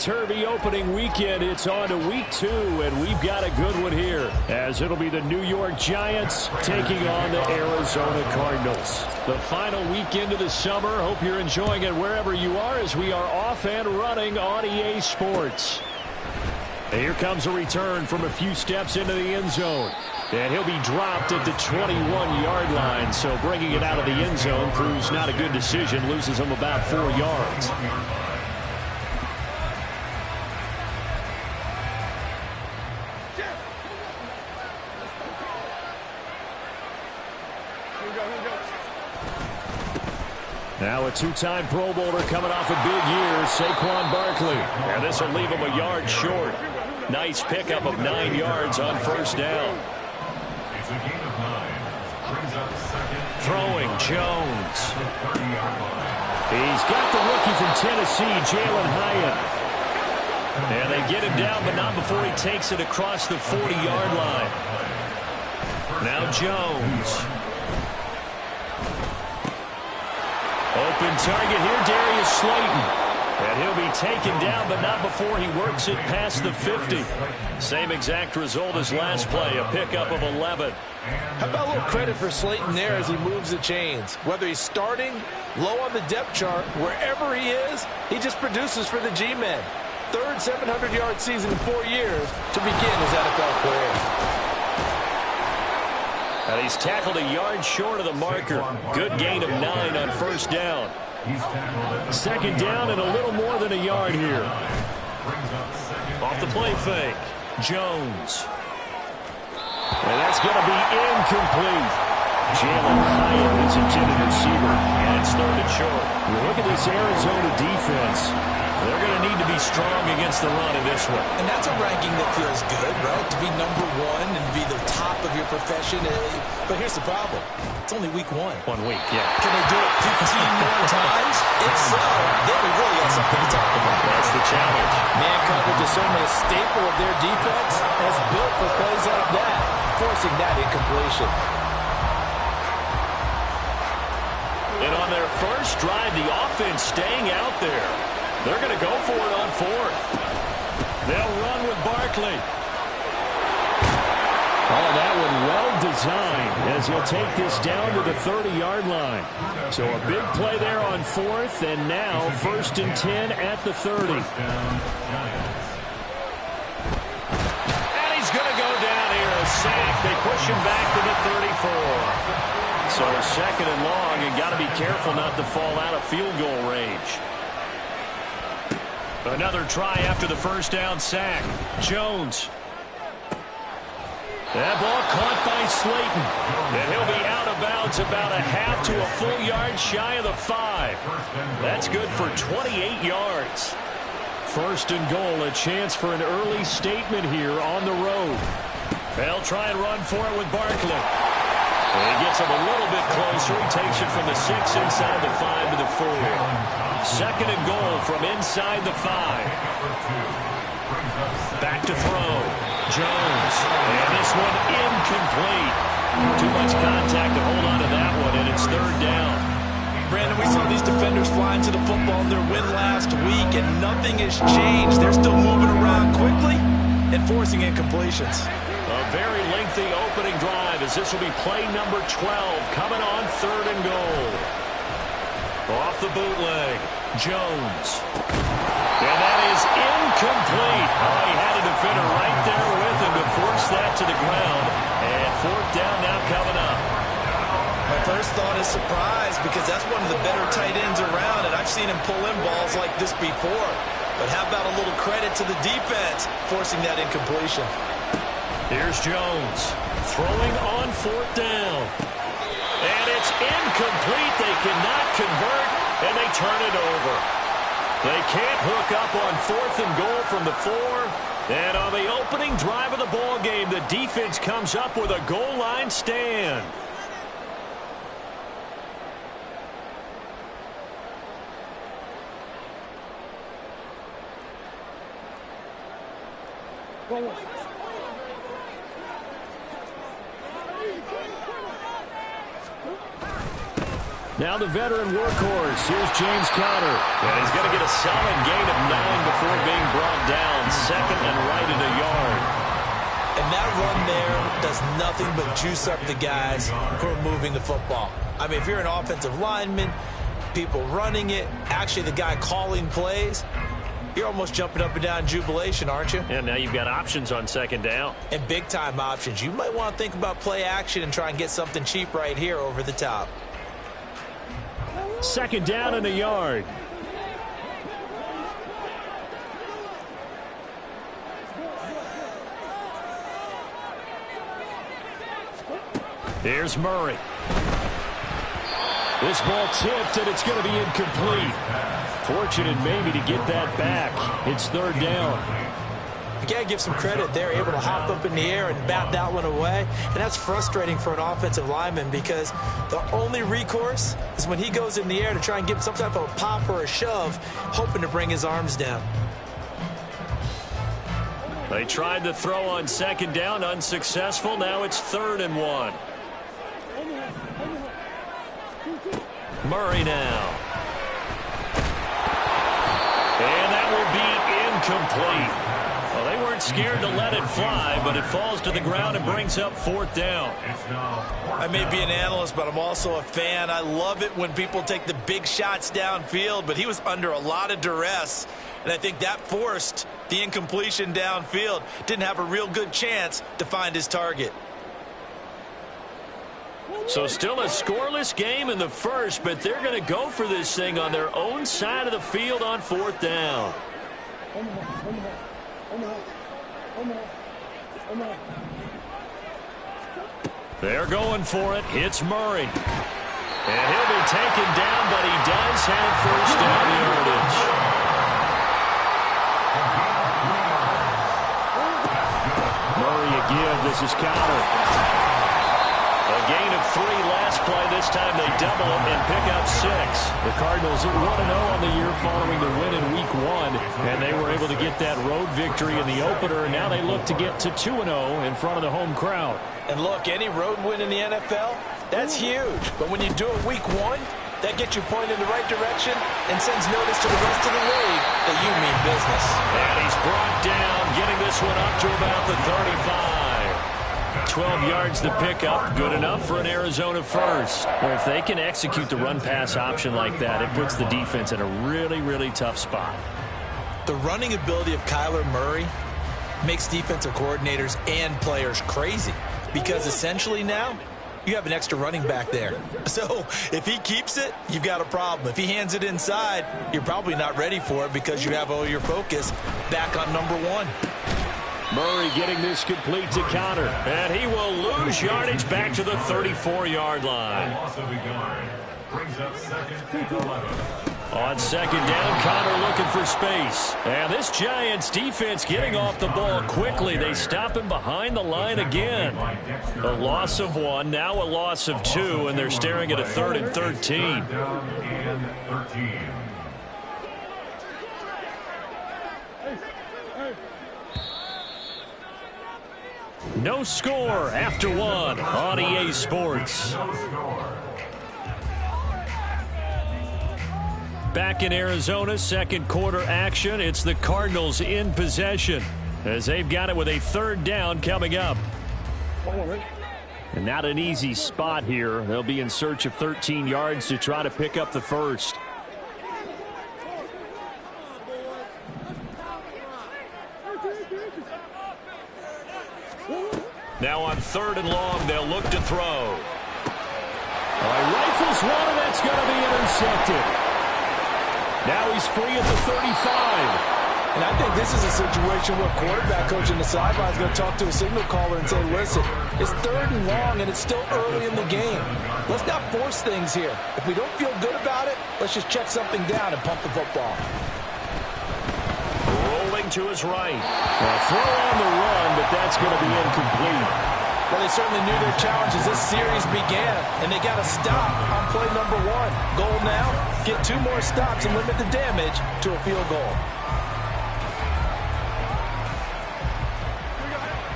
topsy-turvy opening weekend. It's on to week 2, and we've got a good one here, as it'll be the New York Giants taking on the Arizona Cardinals. The final weekend of the summer. Hope you're enjoying it wherever you are, as we are off and running on EA Sports. And here comes a return from a few steps into the end zone. And he'll be dropped at the 21-yard line, so bringing it out of the end zone proves not a good decision, loses him about 4 yards. Now a two-time Pro Bowler coming off a big year, Saquon Barkley. And this will leave him a yard short. Nice pickup of 9 yards on first down. Throwing, Jones. He's got the rookie from Tennessee, Jalen Hyatt. And they get him down, but not before he takes it across the 40-yard line. Now Jones. Open target here, Darius Slayton. And he'll be taken down, but not before he works it past the 50. Same exact result as last play, a pickup of 11. How about a little credit for Slayton there as he moves the chains? Whether he's starting, low on the depth chart, wherever he is, he just produces for the G-men. Third 700-yard season in 4 years to begin his NFL career. And he's tackled a yard short of the marker. Good gain of 9 on first down. Second down and a little more than a yard here. Off the play fake, Jones. And that's going to be incomplete. Jalen Hyatt is intended receiver, and it's third and short. Look at this Arizona defense. They're going to need to be strong against the run in this one. And that's a ranking that feels good, right? To be #1 and be the top of your profession. But here's the problem. It's only week 1. 1 week, yeah. Can they do it 15 more times? If so, then we really got something to talk about. That's the challenge. Man coverage is certainly a staple of their defense, as built for plays like that, forcing that incompletion. And on their first drive, the offense staying out there. They're going to go for it on 4th. They'll run with Barkley. Oh, that one well designed as he'll take this down to the 30-yard line. So a big play there on 4th, and now 1st and 10 at the 30. And he's going to go down here, a sack. They push him back to the 34. So a 2nd and long, and got to be careful not to fall out of field goal range. Another try after the first down sack. Jones. That ball caught by Slayton. And he'll be out of bounds about a half to a full yard shy of the 5. That's good for 28 yards. 1st and goal, a chance for an early statement here on the road. They'll try and run for it with Barkley. And he gets him a little bit closer. He takes it from the 6 inside the 5 to the 4. 2nd and goal from inside the 5. Back to throw. Jones. And this one incomplete. Too much contact to hold on to that one, and it's 3rd down. Brandon, we saw these defenders flying to the football in their win last week, and nothing has changed. They're still moving around quickly and forcing incompletions. A very lengthy opening drive, as this will be play number 12 coming on 3rd and goal. Off the bootleg, Jones. And that is incomplete. Oh, he had a defender right there with him to force that to the ground. And 4th down now coming up. My first thought is surprise, because that's one of the better tight ends around, and I've seen him pull in balls like this before. But how about a little credit to the defense forcing that incompletion? Here's Jones throwing on 4th down. And it's incomplete. They cannot convert, and they turn it over. They can't hook up on 4th and goal from the 4. And on the opening drive of the ball game, the defense comes up with a goal line stand. Now the veteran workhorse. Here's James Conner. And he's going to get a solid gain of 9 before being brought down. Second and right at a yard. And that run there does nothing but juice up the guys who are moving the football. I mean, if you're an offensive lineman, people running it, actually the guy calling plays, you're almost jumping up and down in jubilation, aren't you? And now you've got options on second down. And big-time options. You might want to think about play action and try and get something cheap right here over the top. Second down and a yard. Here's Murray. This ball tipped, and it's going to be incomplete. Fortunate maybe to get that back. It's third down. You got to give some credit. They're able to hop up in the air and bat that one away. And that's frustrating for an offensive lineman because the only recourse is when he goes in the air to try and give some type of a pop or a shove, hoping to bring his arms down. They tried to throw on second down, unsuccessful. Now it's 3rd and 1. Murray now. And that will be incomplete. Well, they weren't scared to let it fly, but it falls to the ground and brings up 4th down. I may be an analyst, but I'm also a fan. I love it when people take the big shots downfield, but he was under a lot of duress, and I think that forced the incompletion downfield. Didn't have a real good chance to find his target. So still a scoreless game in the first, but they're going to go for this thing on their own side of the field on 4th down. They're going for it. It's Murray. And he'll be taken down, but he does have first down yardage. Murray again. This is Conner. A gain of 3 last play. This time they double it and pick up 6. The Cardinals are 1-0 on the year following the win in Week 1, and they were able to get that road victory in the opener. Now they look to get to 2-0 in front of the home crowd. And look, any road win in the NFL, that's huge. But when you do it Week 1, that gets you pointed in the right direction and sends notice to the rest of the league that you mean business. And he's brought down, getting this one up to about the 35. 12 yards to pick up, good enough for an Arizona first. Or if they can execute the run-pass option like that, it puts the defense in a really, really tough spot. The running ability of Kyler Murray makes defensive coordinators and players crazy because essentially now you have an extra running back there. So if he keeps it, you've got a problem. If he hands it inside, you're probably not ready for it because you have all your focus back on number 1. Murray getting this complete to Conner. And he will lose yardage back to the 34-yard line. On second down, Conner looking for space. And this Giants defense getting off the ball quickly. They stop him behind the line again. A loss of 1, now a loss of 2, and they're staring at a 3rd and 13. No score after 1 on EA Sports. Back in Arizona, second quarter action. It's the Cardinals in possession as they've got it with a 3rd down coming up. And not an easy spot here. They'll be in search of 13 yards to try to pick up the first. Now on 3rd and long, they'll look to throw. Rifles one, and that's going to be intercepted. Now he's free at the 35. And I think this is a situation where quarterback coach in the sideline is going to talk to a signal caller and say, listen, it's 3rd and long, and it's still early in the game. Let's not force things here. If we don't feel good about it, let's just check something down and pump the football. Rolling to his right. A throw on the run, but that's going to be incomplete. Well, they certainly knew their challenge as this series began, and they got to stop on play number 1. Goal now, get 2 more stops and limit the damage to a field goal.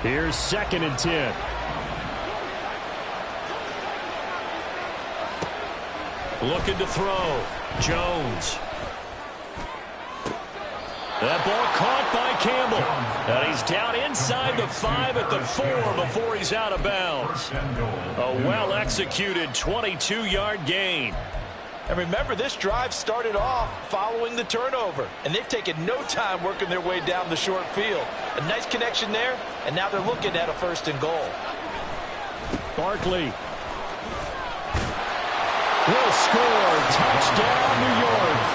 Here's 2nd and 10. Looking to throw. Jones. That ball caught by Campbell. And he's down inside the 5 at the 4 before he's out of bounds. A well-executed 22-yard gain. And remember, this drive started off following the turnover. And they've taken no time working their way down the short field. A nice connection there, and now they're looking at a 1st and goal. Barkley will score. Touchdown, New York.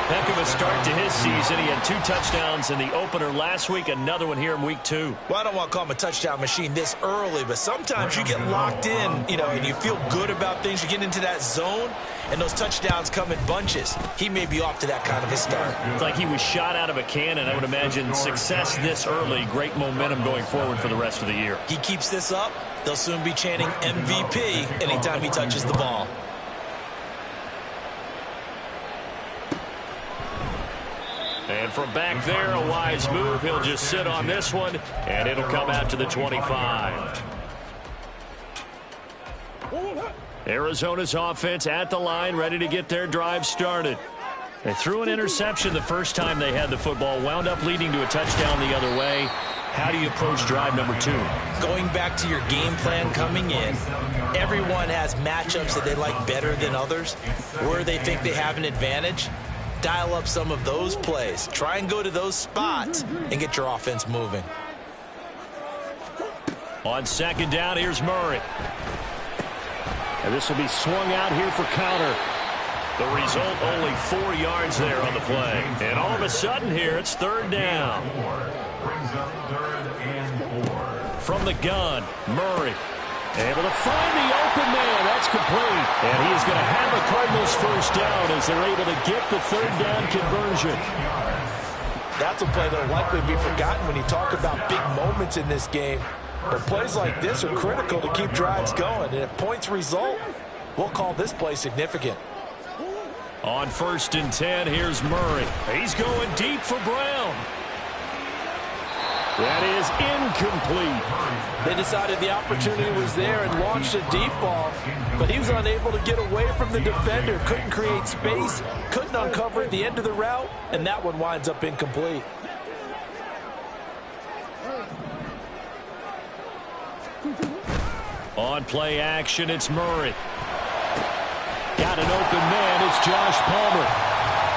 Heck of a start to his season. He had 2 touchdowns in the opener last week, another one here in week 2. Well, I don't want to call him a touchdown machine this early, but sometimes you get locked in, and you feel good about things. You get into that zone, and those touchdowns come in bunches. He may be off to that kind of a start. It's like he was shot out of a cannon. I would imagine success this early, great momentum going forward for the rest of the year. He keeps this up, they'll soon be chanting MVP anytime he touches the ball. And from back there, a wise move. He'll just sit on this one, and it'll come out to the 25. Arizona's offense at the line, ready to get their drive started. They threw an interception the first time they had the football, wound up leading to a touchdown the other way. How do you approach drive number 2? Going back to your game plan coming in, everyone has matchups that they like better than others, where they think they have an advantage. Dial up some of those plays. Try and go to those spots and get your offense moving. On 2nd down, here's Murray. And this will be swung out here for counter. The result, only 4 yards there on the play. And all of a sudden here, it's 3rd down. From the gun, Murray. Able to find the open man. That's complete. And he is going to have the Cardinals 1st down as they're able to get the 3rd down conversion. That's a play that will likely be forgotten when you talk about big moments in this game. But plays like this are critical to keep drives going. And if points result, we'll call this play significant. On 1st and 10, here's Murray. He's going deep for Brown. That is incomplete. They decided the opportunity was there and launched a deep ball, but he was unable to get away from the defender, couldn't create space, couldn't uncover at the end of the route, and that one winds up incomplete. On play action, it's Murray. Got an open man, it's Josh Palmer.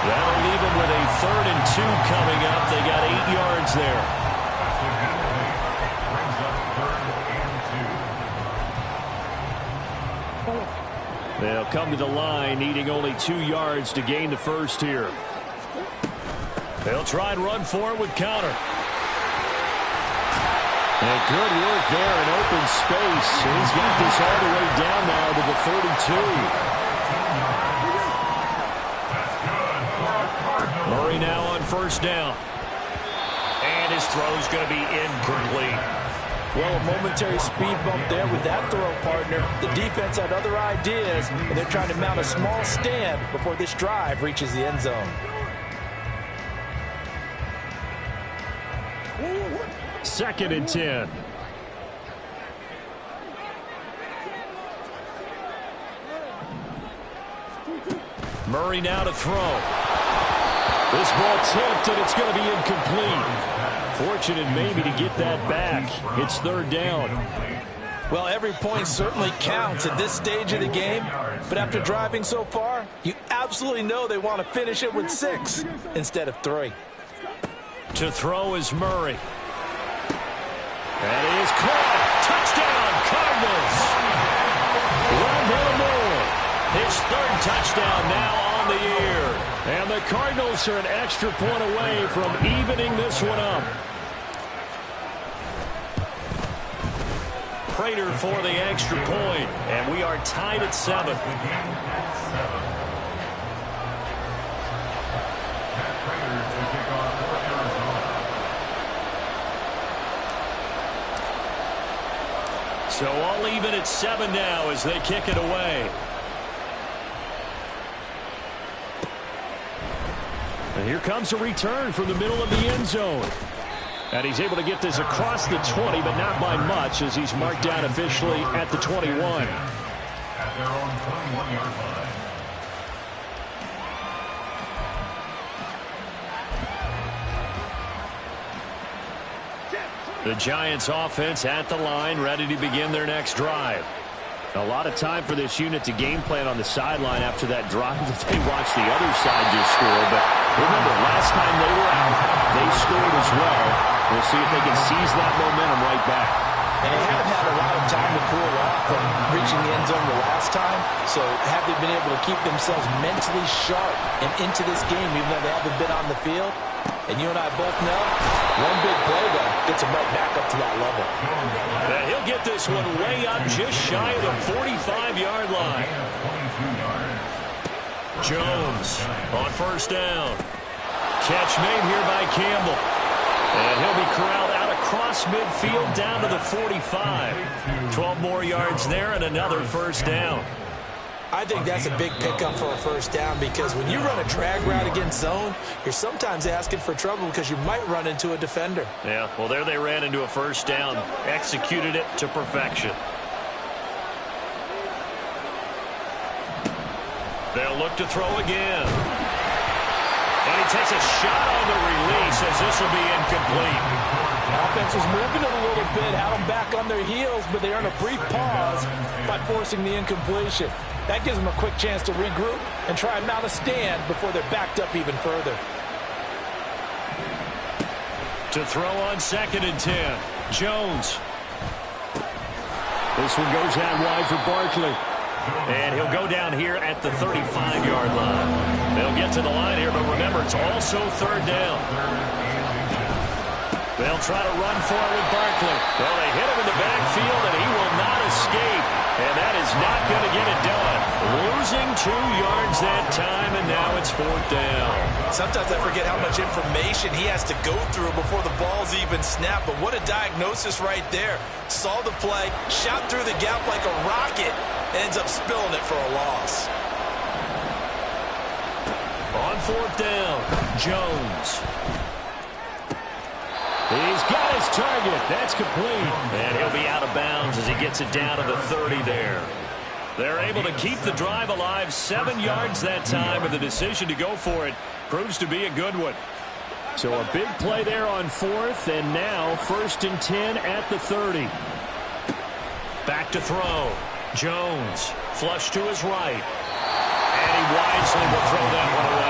That'll leave him with a 3rd and 2 coming up. They got 8 yards there. They'll come to the line, needing only 2 yards to gain the 1st here. They'll try and run for it with counter. And good work there in open space. He's got this all the way down now to the 32. Murray now on 1st down. And his throw's going to be incomplete. Well, a momentary speed bump there with that throw, partner. The defense had other ideas, and they're trying to mount a small stand before this drive reaches the end zone. 2nd and 10. Murray now to throw. This ball tipped, and it's going to be incomplete. Fortunate maybe to get that back. It's 3rd down. Well, every point certainly counts at this stage of the game, but after driving so far, you absolutely know they want to finish it with 6 instead of 3. To throw is Murray. That is caught. Touchdown, Cardinals. Rondale Moore, his 3rd touchdown now on the year. And the Cardinals are an extra point away from evening this one up. Prater for the extra point, and we are tied at 7. So all even at 7 now as they kick it away. And here comes a return from the middle of the end zone. And he's able to get this across the 20, but not by much, as he's marked down officially at the 21. The Giants offense at the line, ready to begin their next drive. A lot of time for this unit to game plan on the sideline after that drive that they watched the other side just score. But remember, last time they were out, they scored as well. We'll see if they can seize that momentum right back. And they haven't had a lot of time to cool off from reaching the end zone the last time. So have they been able to keep themselves mentally sharp and into this game, even though they haven't been on the field? And you and I both know, one big play, though, gets them right back up to that level. Now he'll get this one way up just shy of the 45-yard line. Jones on first down. Catch made here by Campbell. And he'll be corralled out across midfield down to the 45. 12 more yards there and another first down. I think that's a big pickup for a first down because when you run a drag route against zone, you're sometimes asking for trouble because you might run into a defender. Yeah, well, there they ran into a first down. Executed it to perfection. They'll look to throw again. And he takes a shot on the release as this will be incomplete. Offense was moving it a little bit, had them back on their heels, but they earned a brief pause by forcing the incompletion. That gives them a quick chance to regroup and try and mount a stand before they're backed up even further. To throw on 2nd and 10. Jones. This one goes out wide for Barkley. And he'll go down here at the 35-yard line. They'll get to the line here, but remember, it's also 3rd down. They'll try to run for it with Barkley. Well, they hit him in the backfield, and he will not escape. And that is not going to get it done. Losing 2 yards that time, and now it's 4th down. Sometimes I forget how much information he has to go through before the ball's even snapped. But what a diagnosis right there. Saw the play, shot through the gap like a rocket, and ends up spilling it for a loss. On 4th down, Jones. He's got his target. That's complete. And he'll be out of bounds as he gets it down to the 30 there. They're able to keep the drive alive. 7 yards that time, and the decision to go for it proves to be a good one. So a big play there on 4th, and now 1st and 10 at the 30. Back to throw. Jones, flush to his right. And he wisely will throw that one away.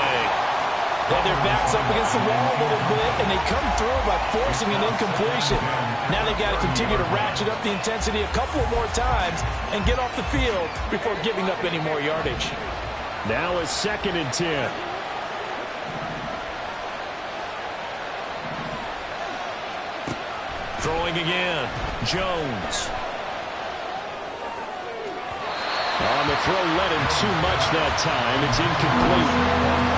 Well, their backs up against the wall a little bit, and they come through by forcing an incompletion. Now they've got to continue to ratchet up the intensity a couple more times and get off the field before giving up any more yardage. Now a 2nd and 10. Throwing again. Jones. On the throw, led him too much that time. It's incomplete.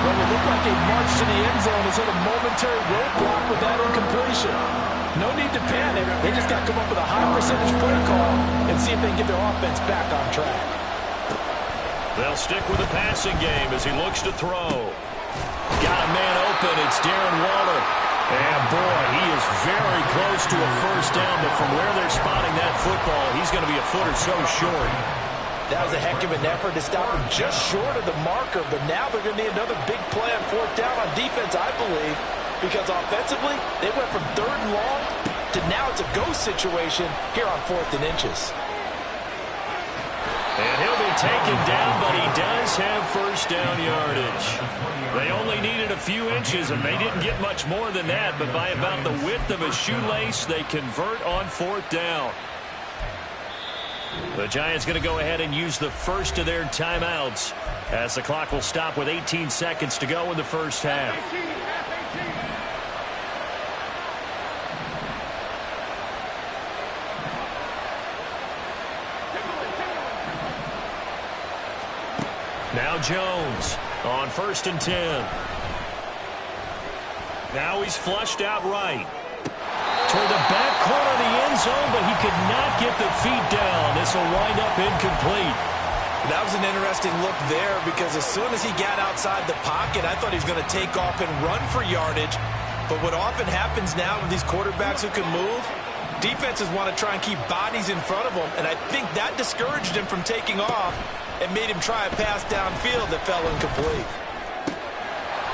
Well, it looked like a march to the end zone has hit a momentary roadblock with that incompletion. No need to panic. They just got to come up with a high percentage play call and see if they can get their offense back on track. They'll stick with the passing game as he looks to throw. Got a man open. It's Darren Waller. And, boy, he is very close to a first down, but from where they're spotting that football, he's going to be a foot or so short. That was a heck of an effort to stop him just short of the marker, but now they're going to need another big play on 4th down on defense, I believe, because offensively, they went from 3rd and long to now it's a go situation here on 4th and inches. And he'll be taken down, but he does have first down yardage. They only needed a few inches, and they didn't get much more than that, but by about the width of a shoelace, they convert on 4th down. The Giants going to go ahead and use the first of their timeouts as the clock will stop with 18 seconds to go in the first half. Now Jones on 1st and 10. Now he's flushed out right. Toward the back corner of the end zone, but he could not get the feet down. This will wind up incomplete. That was an interesting look there because as soon as he got outside the pocket, I thought he was going to take off and run for yardage. But what often happens now with these quarterbacks who can move, defenses want to try and keep bodies in front of them, and I think that discouraged him from taking off and made him try a pass downfield that fell incomplete.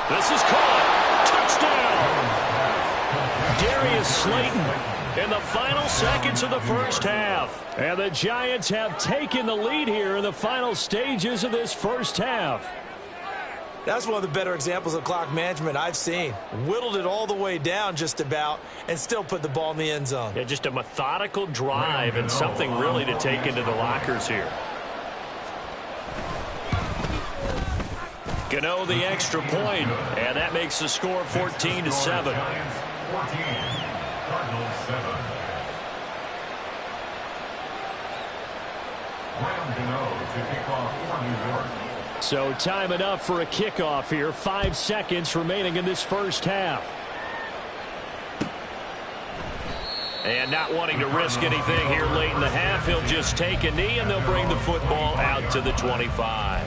This is caught. Touchdown! Darius Slayton in the final seconds of the first half. And the Giants have taken the lead here in the final stages of this first half. That's one of the better examples of clock management I've seen. Whittled it all the way down just about and still put the ball in the end zone. Yeah, just a methodical drive and something really to take into the lockers here. Gano the extra point, and that makes the score 14-7. So time enough for a kickoff here. 5 seconds remaining in this first half. And not wanting to risk anything here late in the half, he'll just take a knee, and they'll bring the football out to the 25.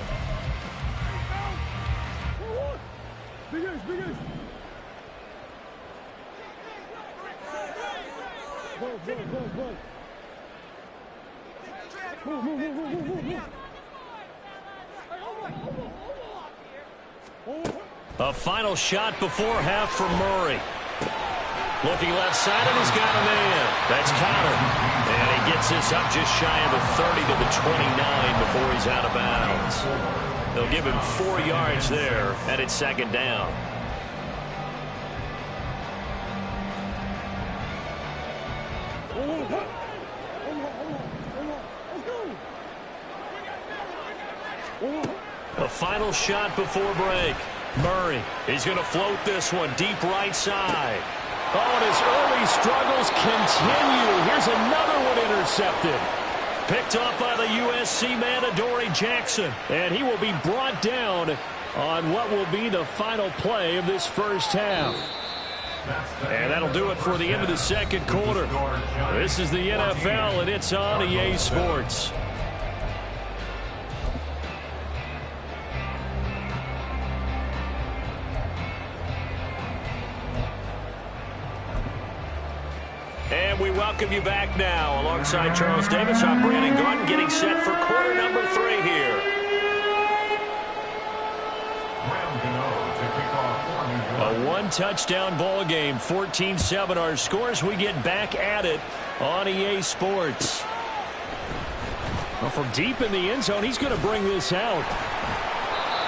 A final shot before half for Murray. Looking left side, and he's got a man. That's Connor. And he gets this up just shy of the 30 to the 29 before he's out of bounds. They'll give him 4 yards there, and it's second down. A final shot before break. Murray, he's going to float this one deep right side. Oh, and his early struggles continue. Here's another one intercepted. Picked up by the USC man, Adoree Jackson. And he will be brought down on what will be the final play of this first half. And that'll do it for the end of the second quarter. This is the NFL, and it's on EA Sports. And we welcome you back now. Alongside Charles Davis, I'm Brandon Gordon, getting set for quarter number 3 here. A one-touchdown ball game, 14-7 our scores. We get back at it on EA Sports. Well, from deep in the end zone, he's going to bring this out.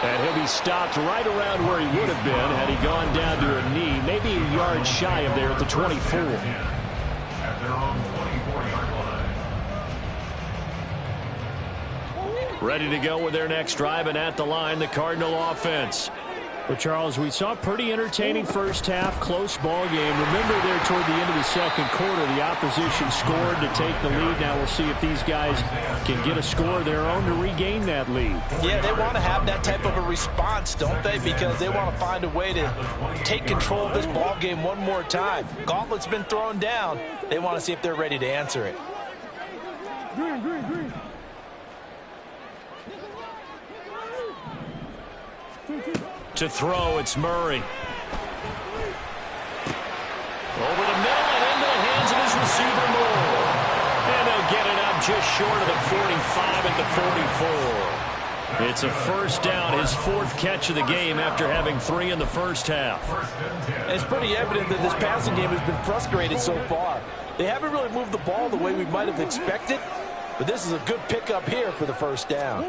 And he'll be stopped right around where he would have been had he gone down to a knee, maybe a yard shy of there at the 24. At their own 24-yard line. Ready to go with their next drive, and at the line, the Cardinal offense. Well, Charles, we saw a pretty entertaining first half, close ball game. Remember there toward the end of the second quarter, the opposition scored to take the lead. Now we'll see if these guys can get a score of their own to regain that lead. Yeah, they want to have that type of a response, don't they? Because they want to find a way to take control of this ball game one more time. Gauntlet's been thrown down. They want to see if they're ready to answer it. To throw, it's Murray. Over the middle and into the hands of his receiver, Moore. And they'll get it up just short of the 45 at the 44. It's a first down, his 4th catch of the game after having 3 in the first half. And it's pretty evident that this passing game has been frustrated so far. They haven't really moved the ball the way we might have expected, but this is a good pickup here for the first down.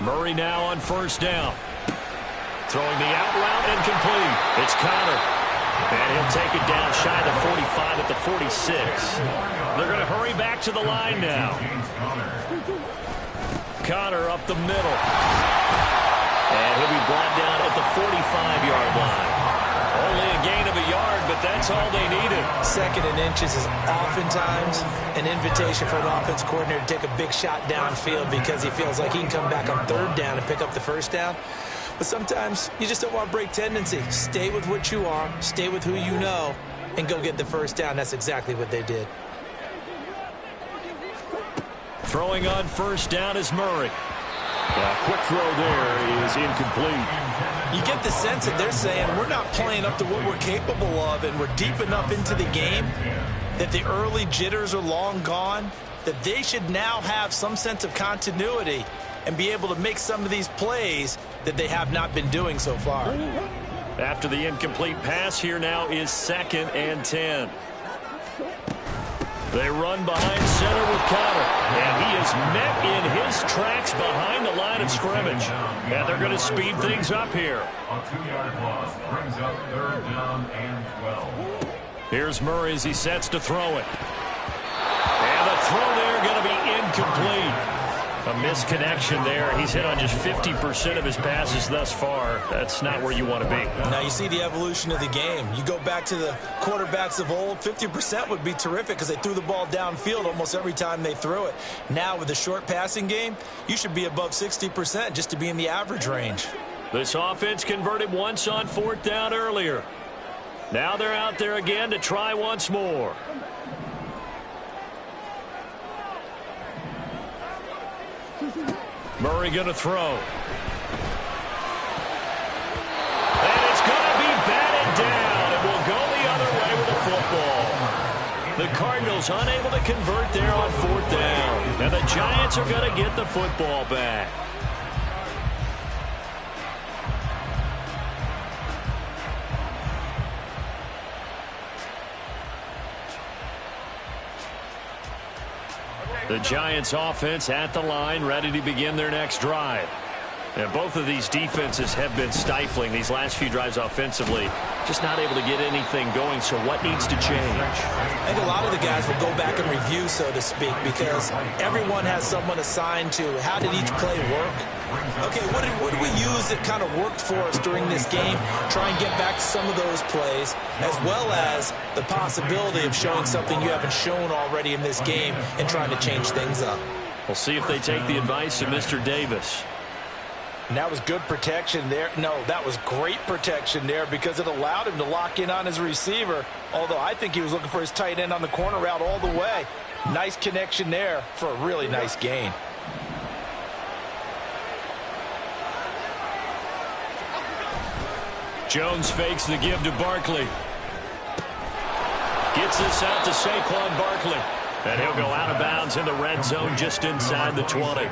Murray now on first down. Throwing the out route, incomplete. It's Connor. And he'll take it down shy of the 45 at the 46. They're going to hurry back to the line now. Connor up the middle. And he'll be brought down at the 45-yard line. Only a gain of a yard, but that's all they needed. 2nd and inches is oftentimes an invitation for an offense coordinator to take a big shot downfield because he feels like he can come back on 3rd down and pick up the first down. But sometimes you just don't want to break tendency. Stay with what you are, stay with who you know, and go get the first down. That's exactly what they did. Throwing on first down is Murray. A quick throw there is incomplete. You get the sense that they're saying we're not playing up to what we're capable of, and we're deep enough into the game that the early jitters are long gone, that they should now have some sense of continuity and be able to make some of these plays that they have not been doing so far. After the incomplete pass, here now is 2nd and 10. They run behind center with Connor. And he is met in his tracks behind the line of scrimmage. And they're going to speed things up here. A 2-yard loss brings up 3rd down and 12. Here's Murray as he sets to throw it. And the throw there going to be incomplete. A misconnection there. He's hit on just 50% of his passes thus far. That's not where you want to be. Now you see the evolution of the game. You go back to the quarterbacks of old, 50% would be terrific because they threw the ball downfield almost every time they threw it. Now with the short passing game, you should be above 60% just to be in the average range. This offense converted once on 4th down earlier. Now they're out there again to try once more. Murray going to throw. And it's going to be batted down. It will go the other way with the football. The Cardinals unable to convert there on 4th down. And the Giants are going to get the football back. The Giants offense at the line, ready to begin their next drive. And both of these defenses have been stifling these last few drives offensively. Just not able to get anything going, so what needs to change? I think a lot of the guys will go back and review, so to speak, because everyone has someone assigned to how did each play work. Okay, what did we use that kind of worked for us during this game? Try and get back to some of those plays, as well as the possibility of showing something you haven't shown already in this game and trying to change things up. We'll see if they take the advice of Mr. Davis. And that was good protection there. No, that was great protection there because it allowed him to lock in on his receiver, although I think he was looking for his tight end on the corner route all the way. Nice connection there for a really nice gain. Jones fakes the give to Barkley. Gets this out to Saquon Barkley. And he'll go out of bounds in the red zone just inside the 20.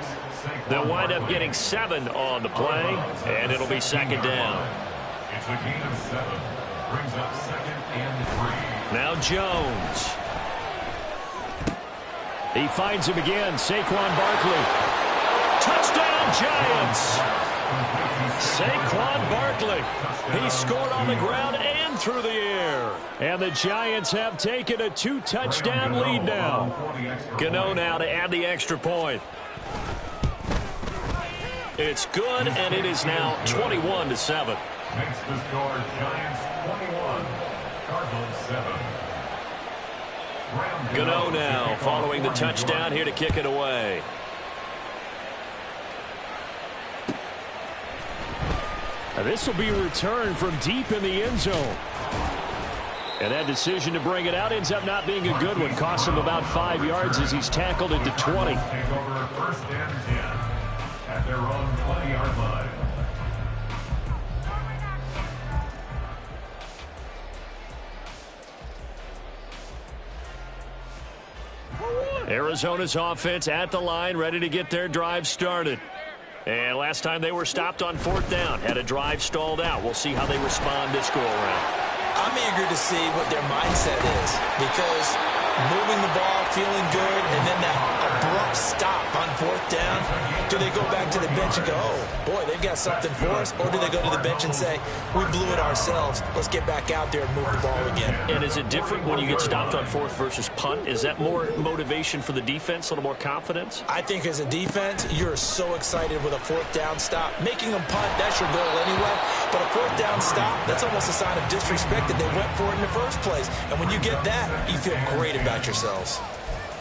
They'll wind up getting 7 on the play, and it'll be 2nd down. It's a gain of 7. Brings up 2nd and 3. Now Jones. He finds him again. Saquon Barkley. Touchdown, Giants. Saquon Barkley. He scored on the ground and through the air. And the Giants have taken a 2-touchdown lead now. Gano now to add the extra point. It's good, and it is now 21-7. Makes the score Giants 21, Cardinals 7. Gano now following the touchdown here to kick it away. Now this will be returned from deep in the end zone. And that decision to bring it out ends up not being a good one. Costs him about 5 yards as he's tackled at the 20. Take over 1st and 10 at their own 20-yard line. Arizona's offense at the line, ready to get their drive started. And last time they were stopped on 4th down, had a drive stalled out. We'll see how they respond this go-around. I'm eager to see what their mindset is, because moving the ball, feeling good, and then that abrupt stop on 4th down, do they go back to the bench and go, oh, boy, they've got something for us? Or do they go to the bench and say, we blew it ourselves, let's get back out there and move the ball again? And is it different when you get stopped on 4th versus punt? Is that more motivation for the defense, a little more confidence? I think as a defense, you're so excited with a 4th down stop. Making them punt, that's your goal anyway. But a 4th down stop, that's almost a sign of disrespect that they went for it in the first place. And when you get that, you feel great about yourselves.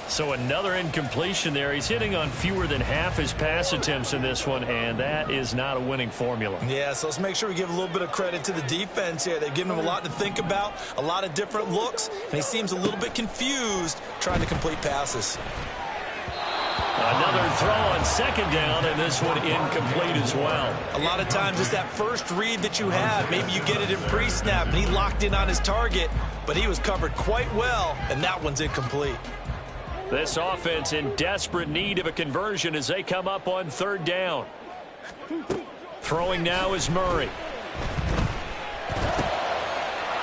So another incompletion there. He's hitting on fewer than half his pass attempts in this one, and that is not a winning formula. Yeah, so let's make sure we give a little bit of credit to the defense here. They've given him a lot to think about, a lot of different looks, and he seems a little bit confused trying to complete passes. Another throw on 2nd down, and this one incomplete as well. A lot of times it's that first read that you have. Maybe you get it in pre-snap, and he locked in on his target, but he was covered quite well, and that one's incomplete. This offense in desperate need of a conversion as they come up on 3rd down. Throwing now is Murray.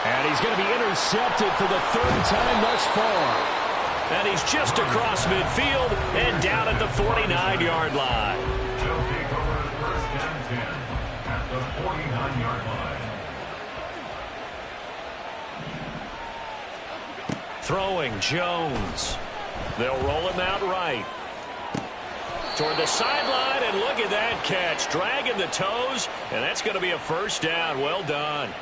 And he's going to be intercepted for the 3rd time thus far. And he's just across midfield and down at the 49-yard line. They'll take over first and 10 at the 49-yard line. Throwing Jones. They'll roll him out right. Toward the sideline, and look at that catch. Dragging the toes, and that's going to be a first down. Well done.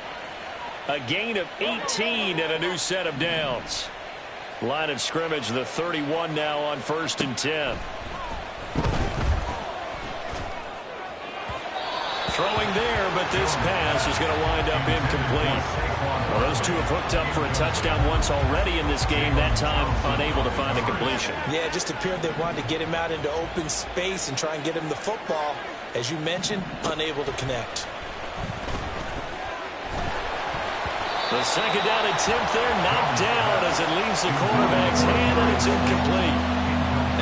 A gain of 18 and a new set of downs. Line of scrimmage, the 31 now on 1st and 10. Throwing there, but this pass is going to wind up incomplete. Well, those two have hooked up for a touchdown once already in this game, that time unable to find a completion. Yeah, it just appeared they wanted to get him out into open space and try and get him the football. As you mentioned, unable to connect. The second down attempt there, knocked down as it leaves the quarterback's hand, and it's incomplete.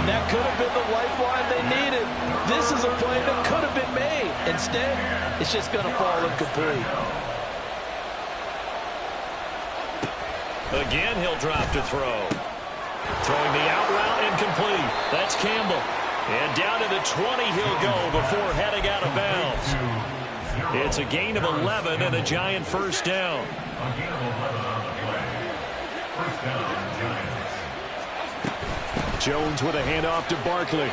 And that could have been the lifeline they needed. This is a play that could have been made. Instead, it's just going to fall incomplete. Again, he'll drop to throw. Throwing the out route, incomplete. That's Campbell. And down to the 20 he'll go before heading out of bounds. It's a gain of 11 and a Giant first down. A gain of 11 on the play. First down, Giants. Jones with a handoff to Barkley.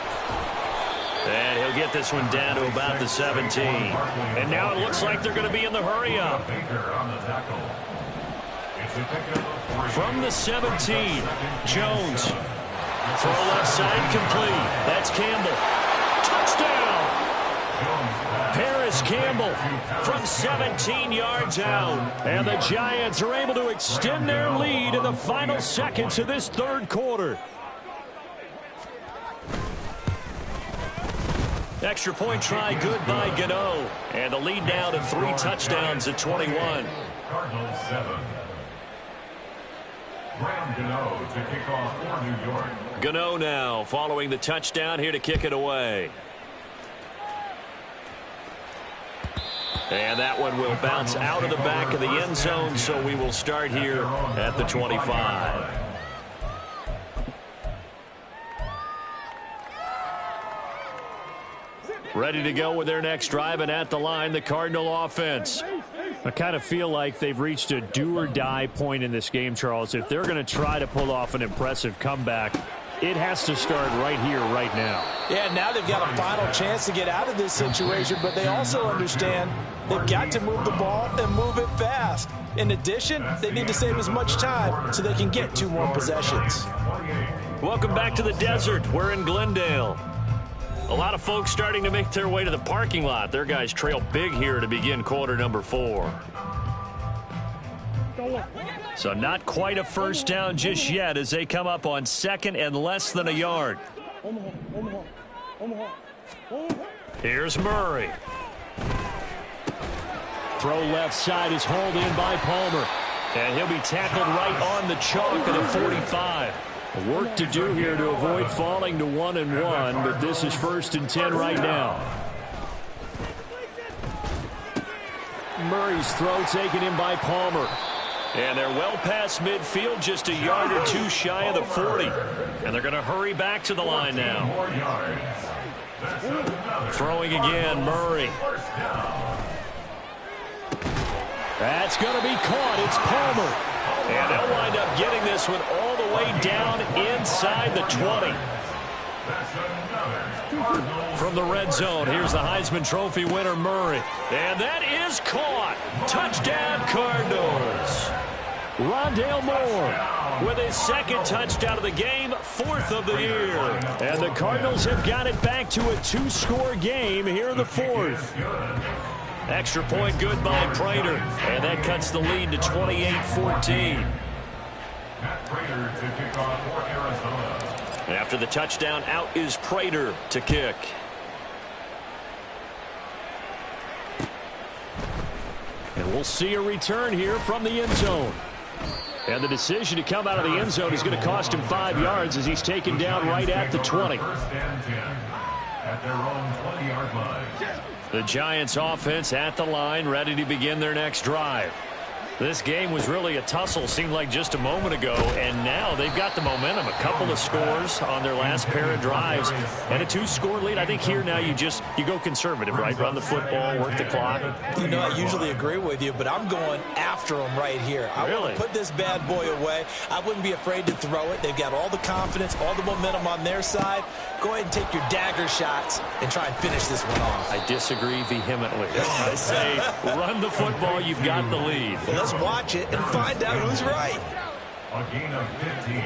And he'll get this one down to about the 17. And now it looks like they're going to be in the hurry-up. Baker on the tackle. It's a pickup of 3. From the 17, Jones. Throw left side complete. That's Campbell. Touchdown! Paris Campbell from 17 yards out. And the Giants are able to extend their lead in the final seconds of this third quarter. Extra point try good by Gano. And the lead now to 3 touchdowns at 21. Cardinals 7. Graham Gano to kick off for New York. Gano now following the touchdown here to kick it away. And that one will bounce out of the back of the end zone, so we will start here at the 25. Ready to go with their next drive, and at the line, the Cardinal offense. I kind of feel like they've reached a do-or-die point in this game, Charles. If they're going to try to pull off an impressive comeback, it has to start right here, right now. Yeah, now they've got a final chance to get out of this situation, but they also understand they've got to move the ball and move it fast. In addition, they need to save as much time so they can get 2 more possessions. Welcome back to the desert. We're in Glendale. A lot of folks starting to make their way to the parking lot. Their guys trail big here to begin quarter number 4. So not quite a first down just yet as they come up on 2nd and less than a yard. Here's Murray. Throw left side is hauled in by Palmer. And he'll be tackled right on the chalk of the 45. Work to do here to avoid falling to 1-1, but this is 1st and 10 right now. Murray's throw taken in by Palmer. And they're well past midfield, just a yard or 2 shy of the 40. And they're going to hurry back to the line now. Throwing again, Murray. That's going to be caught. It's Palmer. And they'll wind up getting this one all the way down inside the 20. From the red zone, here's the Heisman Trophy winner, Murray. And that is caught. Touchdown, Cardinals. Rondale Moore with his 2nd touchdown of the game, 4th of the year. And the Cardinals have got it back to a 2-score game here in the 4th. Extra point good by Prater. And that cuts the lead to 28-14. After the touchdown, out is Prater to kick. And we'll see a return here from the end zone. And the decision to come out of the end zone is going to cost him 5 yards as he's taken down right at the 20. First and 10 at their own 20-yard line. The Giants offense at the line, ready to begin their next drive. This game was really a tussle, seemed like just a moment ago, and now they've got the momentum. A couple of scores on their last pair of drives, and a 2-score lead. I think here now you go conservative, right? Run the football, work the clock. You know, I usually agree with you, but I'm going after them right here. I want to put this bad boy away. I wouldn't be afraid to throw it. They've got all the confidence, all the momentum on their side. Go ahead and take your dagger shots and try and finish this one off. I disagree vehemently. I say run the football. You've got the lead. Well, let's watch it and find out who's right. A gain of 15.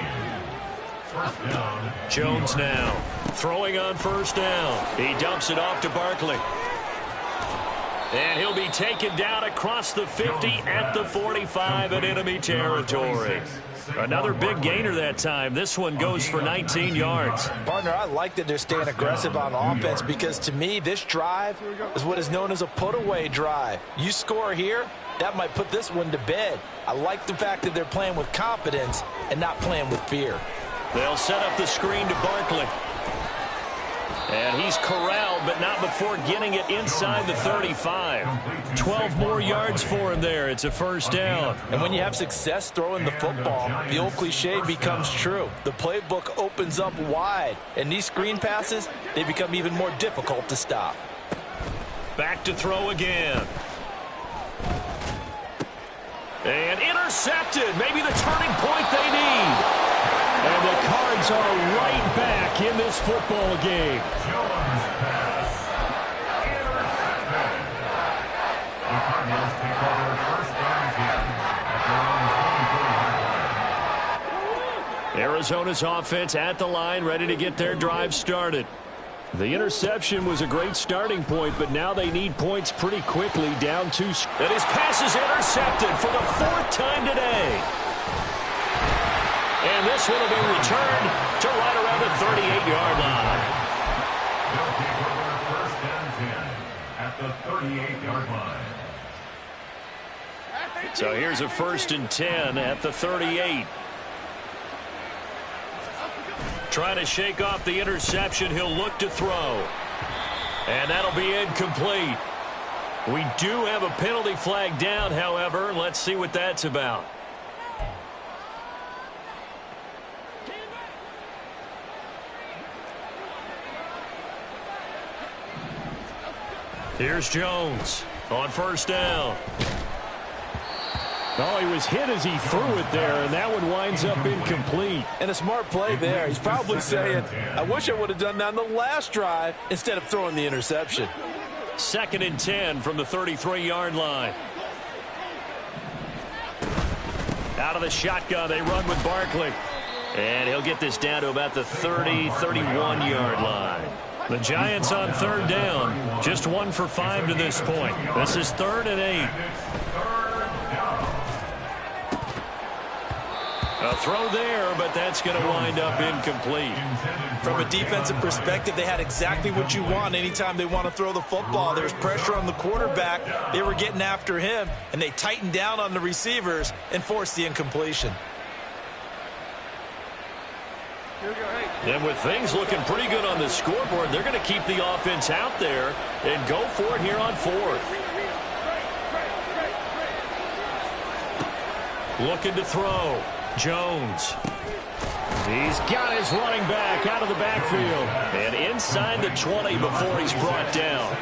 First down. Jones now throwing on first down. He dumps it off to Barkley. And he'll be taken down across the 50 at the 45 in enemy territory. Another big gainer that time. This one goes for 19 yards. Partner, I like that they're staying aggressive on offense because to me, this drive is what is known as a put-away drive. You score here, that might put this one to bed. I like the fact that they're playing with confidence and not playing with fear. They'll set up the screen to Barkley. And he's corralled, but not before getting it inside the 35. 12 more yards for him there. It's a first down. And when you have success throwing the football, the old cliche becomes true. The playbook opens up wide, and these screen passes, they become even more difficult to stop. Back to throw again. And intercepted. Maybe the turning point they need. And the Cards are right back in this football game. Jones pass. Intercepted. The Cardinals take over first down 10 at their own 24-yard line. Arizona's offense at the line, ready to get their drive started. The interception was a great starting point, but now they need points pretty quickly, down 2. And his pass is intercepted for the 4th time today. And this one will be returned to right around the 38-yard line. They'll take over first down 10 at the 38-yard line. So here's a 1st and 10 at the 38. Trying to shake off the interception. He'll look to throw. And that'll be incomplete. We do have a penalty flag down, however. Let's see what that's about. Here's Jones on first down. Oh, he was hit as he threw it there, and that one winds up incomplete. And a smart play there. He's probably saying, I wish I would have done that on the last drive instead of throwing the interception. 2nd and 10 from the 33-yard line. Out of the shotgun, they run with Barkley. And he'll get this down to about the 30-31-yard line. The Giants on 3rd down. Just 1 for 5 to this point. This is 3rd and 8. A throw there, but that's going to wind up incomplete. From a defensive perspective, they had exactly what you want anytime they want to throw the football. There's pressure on the quarterback. They were getting after him, and they tightened down on the receivers and forced the incompletion. And with things looking pretty good on the scoreboard, they're going to keep the offense out there and go for it here on 4th. Looking to throw. Jones. He's got his running back out of the backfield. And inside the 20 before he's brought down.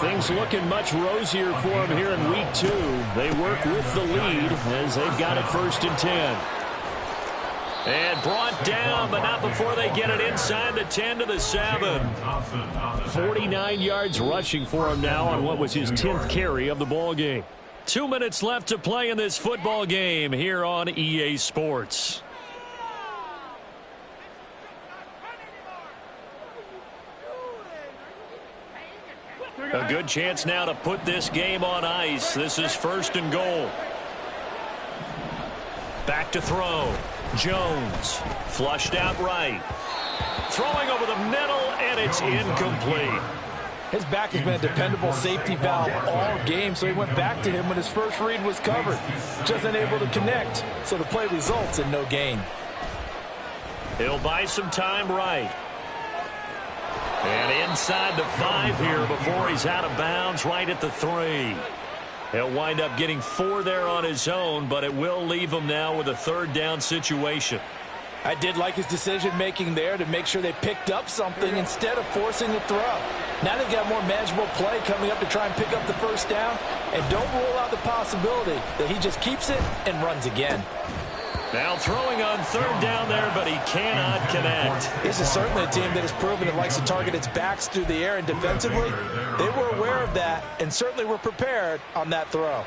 Things looking much rosier for him here in week 2. They work with the lead as they've got it 1st and 10. And brought down, but not before they get it inside the 10 to the 7. 49 yards rushing for him now on what was his 10th carry of the ball game. 2 minutes left to play in this football game here on EA Sports. A good chance now to put this game on ice. This is 1st and goal. Back to throw. Jones flushed out right. Throwing over the middle, and it's incomplete. His back has been a dependable safety valve all game, so he went back to him when his first read was covered. Just unable to connect, so the play results in no gain. He'll buy some time right. And inside the 5 here before he's out of bounds right at the 3. He'll wind up getting 4 there on his own, but it will leave him now with a 3rd down situation. I did like his decision-making there to make sure they picked up something instead of forcing the throw. Now they've got more manageable play coming up to try and pick up the 1st down, and don't rule out the possibility that he just keeps it and runs again. Now throwing on 3rd down there, but he cannot connect. This is certainly a team that has proven it likes to target its backs through the air, and defensively, they were aware of that and certainly were prepared on that throw.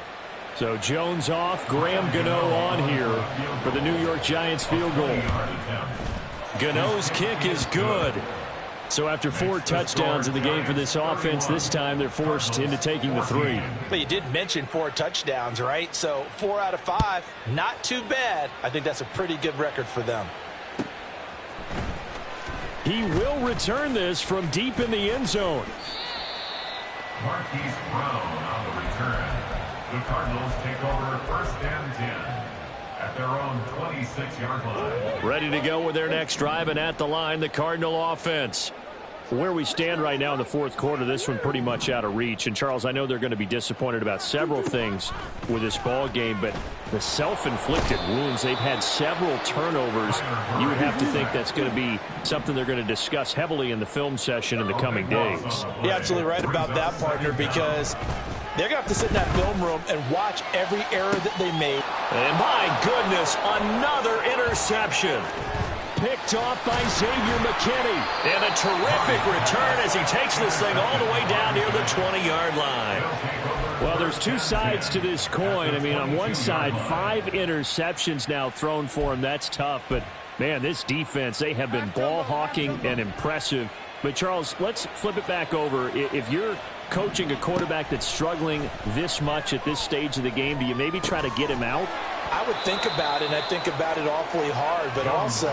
So Jones off, Graham Gano on here for the New York Giants field goal. Gano's kick is good. So after 4 touchdowns in the game for this offense, this time they're forced into taking the 3. But you did mention 4 touchdowns, right? So 4 out of 5, not too bad. I think that's a pretty good record for them. He will return this from deep in the end zone. Marquise Brown on the return. The Cardinals take over 1st and 10 at their own 26-yard line. Ready to go with their next drive, and at the line, the Cardinal offense. Where we stand right now in the 4th quarter, this one pretty much out of reach. And, Charles, I know they're going to be disappointed about several things with this ball game, but the self-inflicted wounds, they've had several turnovers. You would have to think that's going to be something they're going to discuss heavily in the film session in the coming days. You're absolutely right about that, partner, because they're going to have to sit in that film room and watch every error that they made. And my goodness, another interception. Picked off by Xavier McKinney. And a terrific return as he takes this thing all the way down near the 20-yard line. Well, there's 2 sides to this coin. I mean, on one side, 5 interceptions now thrown for him. That's tough. But, man, this defense, they have been ball hawking and impressive. But, Charles, let's flip it back over. If you're coaching a quarterback that's struggling this much at this stage of the game, do you maybe try to get him out? I would think about it, and I think about it awfully hard, but also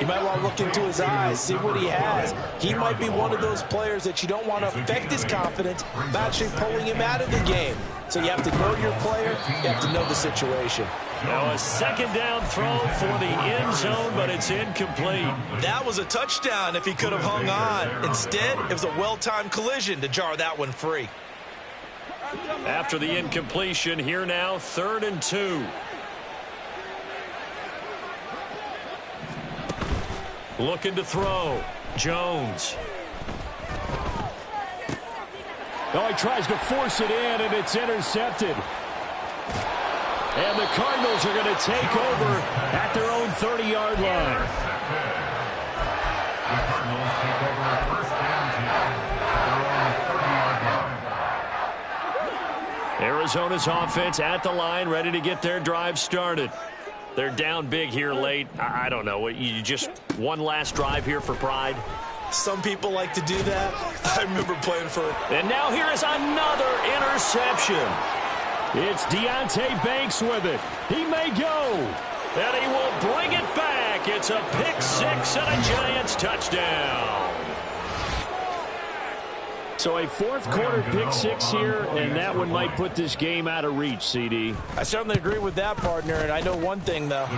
you might want to look into his eyes, see what he has. He might be one of those players that you don't want to affect his confidence by actually pulling him out of the game. So you have to know your player, you have to know the situation. Now a 2nd down throw for the end zone, but it's incomplete. That was a touchdown if he could have hung on. Instead, it was a well-timed collision to jar that one free. After the incompletion, here now, 3rd and 2. Looking to throw. Jones. Oh, he tries to force it in, and it's intercepted. And the Cardinals are going to take over at their own 30-yard line. The Cardinals take over 1st and 10 at their own 30-yard line. Arizona's offense at the line, ready to get their drive started. They're down big here late. I don't know. You just one last drive here for pride? Some people like to do that. I remember playing for it. And now here is another interception. It's Deonte Banks with it. He may go. And he will bring it back. It's a pick-6 and a Giants touchdown. So a 4th quarter pick-6 here, and that one might put this game out of reach, CD. I certainly agree with that, partner, and I know one thing, though.